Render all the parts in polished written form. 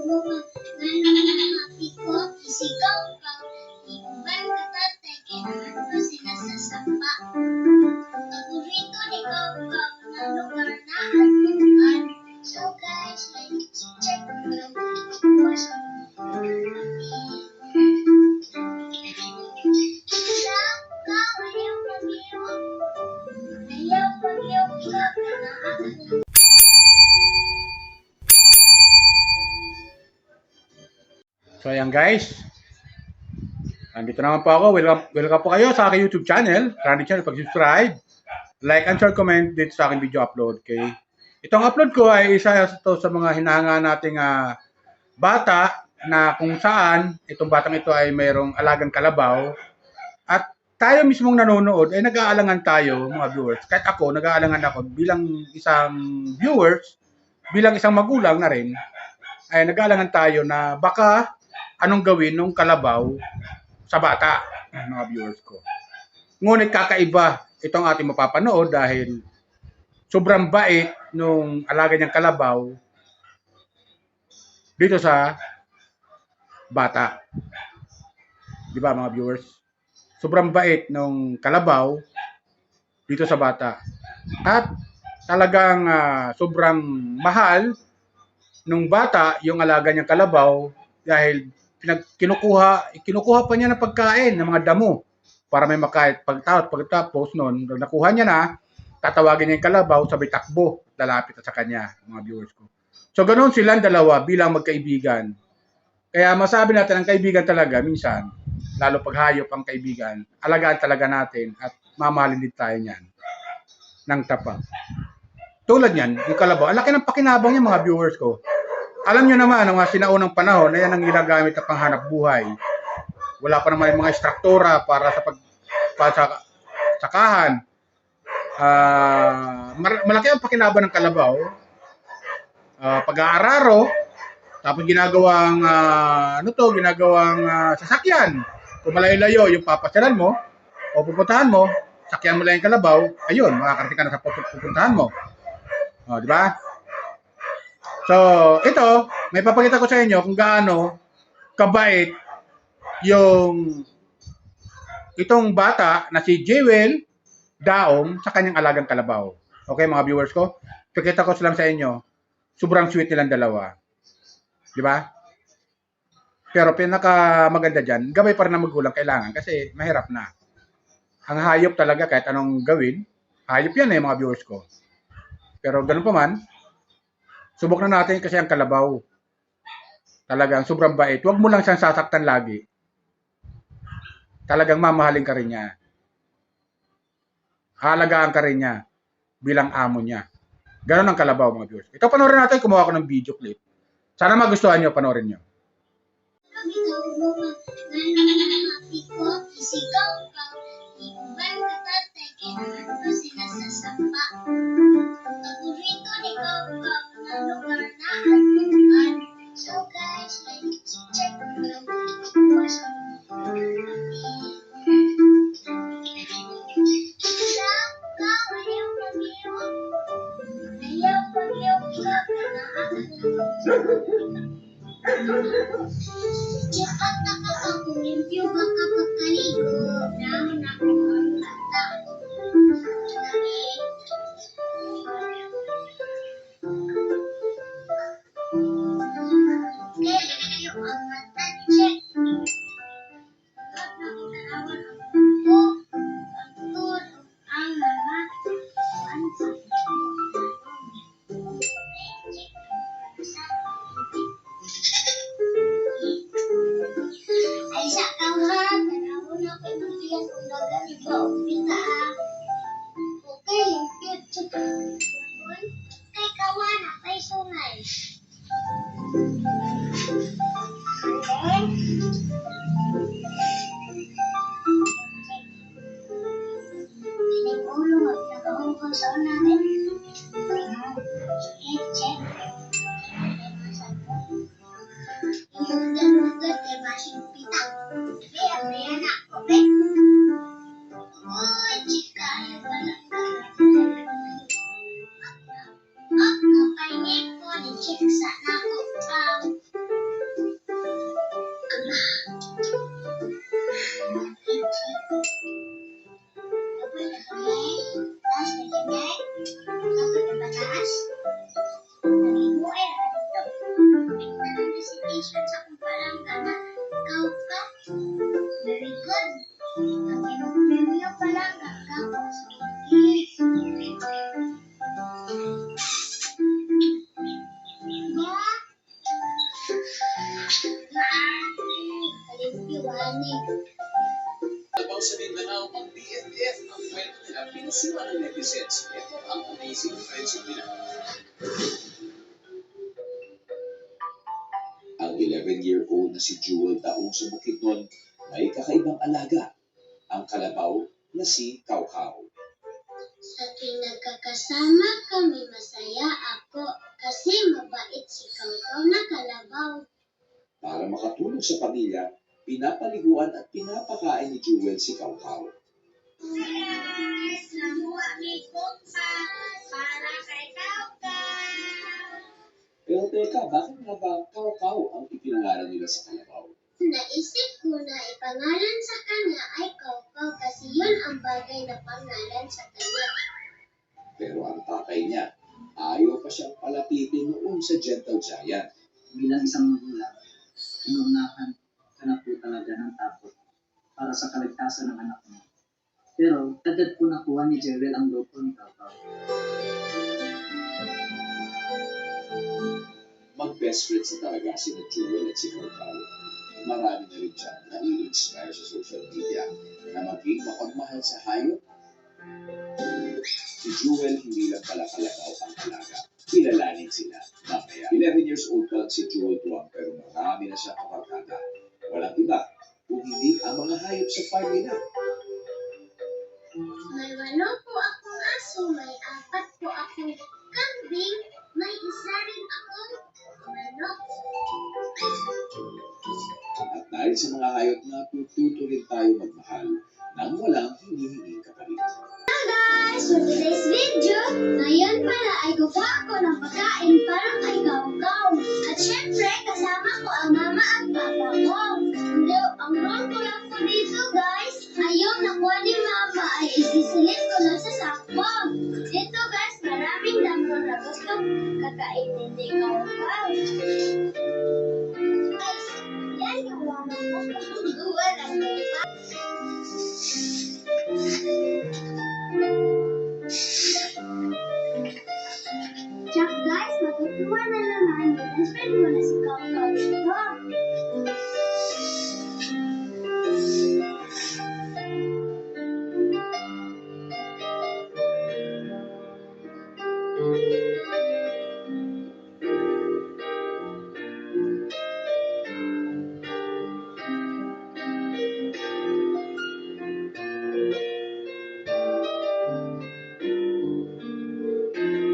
happy ko, isigaw ka, iban ka tatay, kailangan sila sa sapa. Paborito ni Gaga na lugar na anuan. So guys, let's check what's So ayan guys, nandito naman po ako. Welcome po kayo sa aking YouTube channel. Randy Channel, pag-subscribe, like and share, comment dito sa aking video upload. Okay? Itong upload ko ay isa ito sa mga hinahanga nating bata na kung saan itong batang ito ay mayroong alagang kalabaw at tayo mismong nanonood ay nag-aalangan tayo mga viewers. Kahit ako, nag-aalangan ako bilang isang viewers, bilang isang magulang na rin, ay nag-aalangan tayo na baka anong gawin ng kalabaw sa bata, mga viewers ko. Ngunit kakaiba itong ating mapapanood dahil sobrang bait nung alaga niyang kalabaw dito sa bata. Di ba mga viewers? Sobrang bait nung kalabaw dito sa bata. At talagang sobrang mahal nung bata yung alaga niyang kalabaw dahil kinukuha pa niya ng pagkain ng mga damo para may makain. Pagtapos noon, nakuha niya na, tatawagin niya yung kalabaw, sabay takbo, lalapit sa kanya, mga viewers ko. So ganoon silang dalawa bilang magkaibigan. Kaya masabi natin ang kaibigan talaga minsan, lalo pag hayop ang kaibigan, alagaan talaga natin at mamahalin din tayo niyan ng tapat. Tulad niyan, yung kalabaw, ang laki ng pakinabang niya mga viewers ko. Alam niyo naman, ang mga sinaunang panahon, na yan ang ginagamit na panghanap buhay. Wala pa naman yung mga struktura para sa sakahan. Malaki ang pakinabang ng kalabaw. Pag-aararo, tapos ginagawang sasakyan. Kung malayo-layo yung papasyalan mo o pupuntahan mo, sakyan mo lang yung kalabaw, ayun, makakarating ka na sa pupuntahan mo. Di ba? So, ito, may papakita ko sa inyo kung gaano kabait itong bata na si Jewel Daong sa kanyang alagang kalabaw. Okay, mga viewers ko? Pakita ko lang sa inyo, sobrang sweet nilang dalawa. Di ba? Pero pinaka maganda dyan, gabay pa rin ng magulang kailangan kasi mahirap na. Ang hayop talaga kahit anong gawin, hayop yan mga viewers ko. Pero ganun pa man, subok na natin kasi ang kalabaw. Talagang sobrang bait. Huwag mo lang siyang sasaktan lagi. Talagang mamahalin ka rin niya. Halagaan ka rin niya bilang amo niya. Ganon ang kalabaw mga viewers. Ito panoorin natin, kumuha ko ng video clip. Sana magustuhan nyo, panoorin nyo. So guys, let's check what's Cepat nakakakulimpyo ka kapag kaligo. Naman ako ang bata. Kaya ang mata check. At nakitanawan ang buko. Ang tulog ang mga ansa. Ay sa kawan, tanawon na kayo ng liyan kung nagani ba o pita. Okay, yung cute. Kay kawan, kay sungay. And then, ining ulo, nag-nakaungkol sa unahin. Check. Hugad-hugad kay basing pita. Kaya na ako, be. Uy, chika, yung balangga. Ako, kay Nico, ni chiksa na ako, pang. panig. Kalabaw sa Mindanao, ang BFF ang kwento nila pinusuan ng netizens. Ito ang amazing friendship nila. Ang 11-year-old na si Jewel taong sa Bukidnon may kakaibang alaga, ang kalabaw na si Kaukaw. Sa tuwing nagkakasama kami, masaya ako kasi mabait si Kaukaw na kalabaw. Para makatulong sa pamilya, pinapaliguan at pinapakain ni Jewel si Kaukaw. Guys, namuha may kumpas para kay Kaukaw. Pero teka, bakit nga ba Kaukaw ang ipinangalan nila sa kalabaw? Naisip ko na ipangalan sa kanya ay Kaukaw kasi yun ang bagay na pangalan sa kanya. Pero ang tatay niya, ayaw pa siyang palapitin noon sa Gentle Giant. Bilang isang magulang, inuunahan ka na po talaga ng takot para sa kaligtasan ng anak mo. Pero agad po nakuha ni Jewel ang loko ni Kaukaw. Mag-best friends na talaga sina Jewel at si Kaukaw. Marami na rin siya na i-inspire sa social media na maging mapagmahal sa hayop. Si Jewel hindi lang pala kalabaw ang alaga. Kilalanin sila mamaya. 11 years old pa lang si Jewel Tuang pero marami na siya kabarkada. Walang iba kung hindi ang mga hayop sa farm nila. May 8 po akong aso, may 4 po akong kambing, may isa rin akong manok. At dahil sa mga hayop na tututo rin tayo magmahal nang walang hinihinging kapalit. Guys, for today's video, ngayon pala ay kukuha ako ng pagkain para kay Kaukaw. At syempre, kasama ko ang mama at papa ko. Ang role ko lang po dito guys, ay yung nakuha ni mama ay isisilip ko lang sa sakpo. Dito guys, maraming damo na gusto kakainin ni Kaukaw. Guys, yan yung mama ko. Duwa ng lupa. Check guys, matutuwa na naman yung best friend mo na si Kaukaw dito.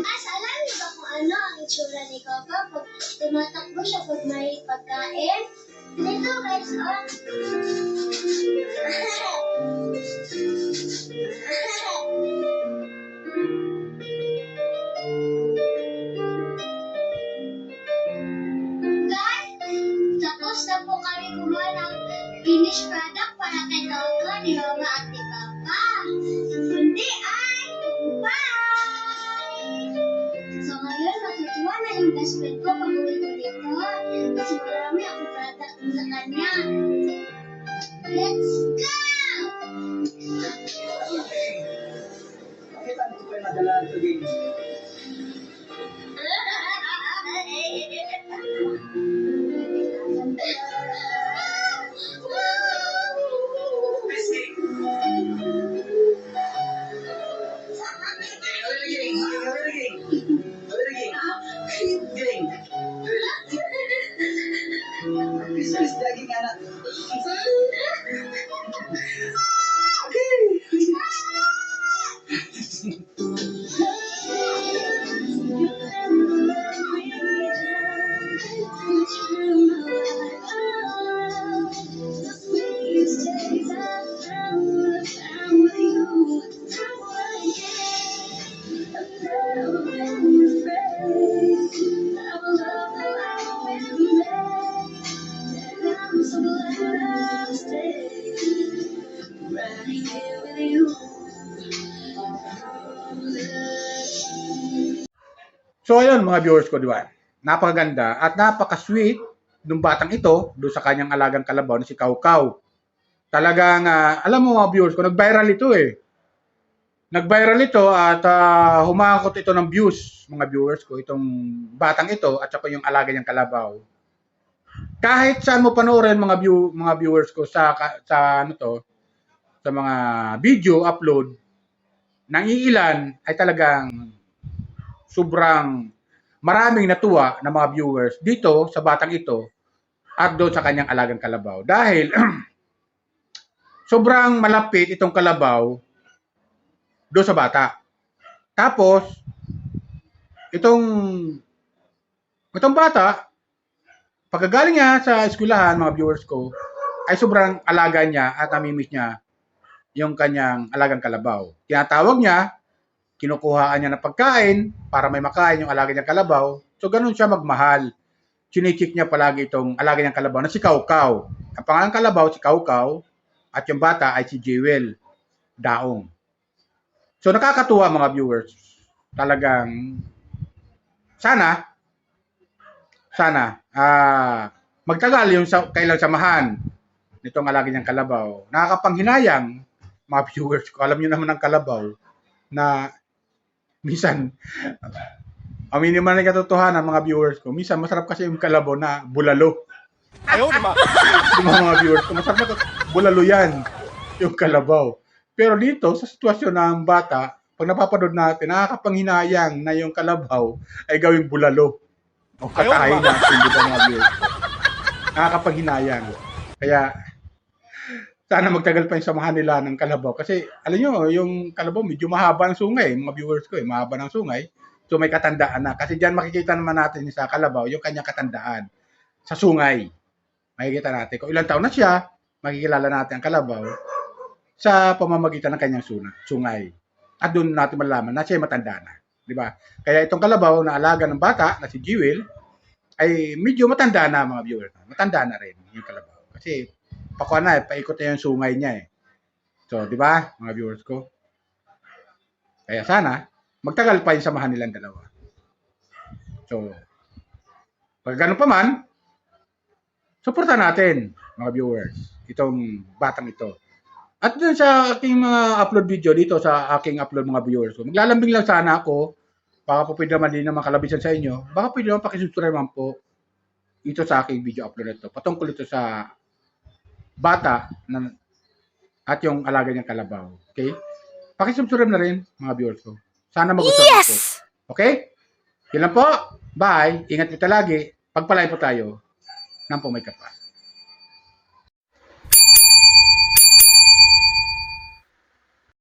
Guys, alam niyo ba kung ano ang itsura ni Kaukaw pag tumatakbo siya pag may pagkain? Dito guys, oh. Guys, tapos na po kami kumuha ng finished product para kay Kaukaw ni Mama at ni Papa. Kundi ay, bye! So ngayon, matutuwa na yung best friend ko pag uwi ko dito. Kasi marami akong product sa kanya. Let's go! Bakit ang ito ay madala ito din? Christmas daging anak. So ayun mga viewers ko, di ba? Napakaganda at napaka-sweet ng batang ito doon sa kanyang alagang kalabaw na si Kaukaw. Talagang, alam mo mga viewers ko, nag-viral ito eh. Nag-viral ito at humakot ito ng views, mga viewers ko, itong batang ito at saka yung alaga niyang kalabaw. kahit saan mo panoorin mga viewers ko sa ano to, sa mga video upload ng iilan ay talagang sobrang maraming natuwa na mga viewers dito sa batang ito at doon sa kanyang alagang kalabaw. Dahil sobrang malapit itong kalabaw doon sa bata. Tapos, itong bata, pagkagaling niya sa eskwelahan, mga viewers ko, ay sobrang alaga niya at namimiss niya yung kanyang alagang kalabaw. Tinatawag niya, kinukuhaan niya ng pagkain para may makain yung alaga niyang kalabaw. So, ganun siya magmahal. Chinichik niya palagi itong alaga niyang kalabaw na si Kaukaw. Ang pangalang kalabaw, si Kaukaw, at yung bata ay si Jewel Daong. So, nakakatuwa mga viewers. Talagang, sana, magtagal yung kailang samahan nitong alaga niyang kalabaw. Nakakapanghinayang mga viewers ko. Alam niyo naman ang kalabaw na minsan, aminin man ang katotohanan mga viewers ko, minsan masarap kasi yung kalabaw na bulalo. Ayaw, di ba? Mga viewers ko, masarap na bulalo yan, yung kalabaw. Pero dito, sa sitwasyon ng bata, pag napapanood natin, nakakapanghinayang na yung kalabaw ay gawing bulalo. O kakain natin, di ba mga viewers ko? Nakakapanghinayang. Kaya, sana magtagal pa yung samahan nila ng kalabaw. Kasi, alam nyo, yung kalabaw medyo mahaba ng sungay, mga viewers ko, mahaba ng sungay. So, may katandaan na. Kasi dyan makikita naman natin sa kalabaw yung kanyang katandaan sa sungay. Makikita natin. Kung ilang taon na siya, makikilala natin ang kalabaw sa pamamagitan ng kanyang sungay. At doon natin malalaman na siya matanda na. Di ba? Kaya itong kalabaw na alaga ng bata, na si Jewel, ay medyo matanda na mga viewers. Matanda na rin yung kalabaw. Kasi, pakuha na paikot na yung sungay niya So, di ba, mga viewers ko? Kaya sana, magtagal pa yung samahan nilang dalawa. So, pag ganun pa man, suportahan natin, mga viewers, itong batang ito. At dun sa aking mga upload video dito, sa aking upload mga viewers ko, maglalambing lang sana ako, baka po pwede naman din na makalabisan sa inyo, baka pwede naman pakisubscribe naman po ito sa aking video upload na ito. Patungkol ito sa bata at yung alaga niyang kalabaw. Okay? Pakisubscribe na rin, mga viewers ko. Sana magustuhan po. Okay? Yun lang po. Bye. Ingat po lagi. Pagpalain po tayo ng pumay kapal.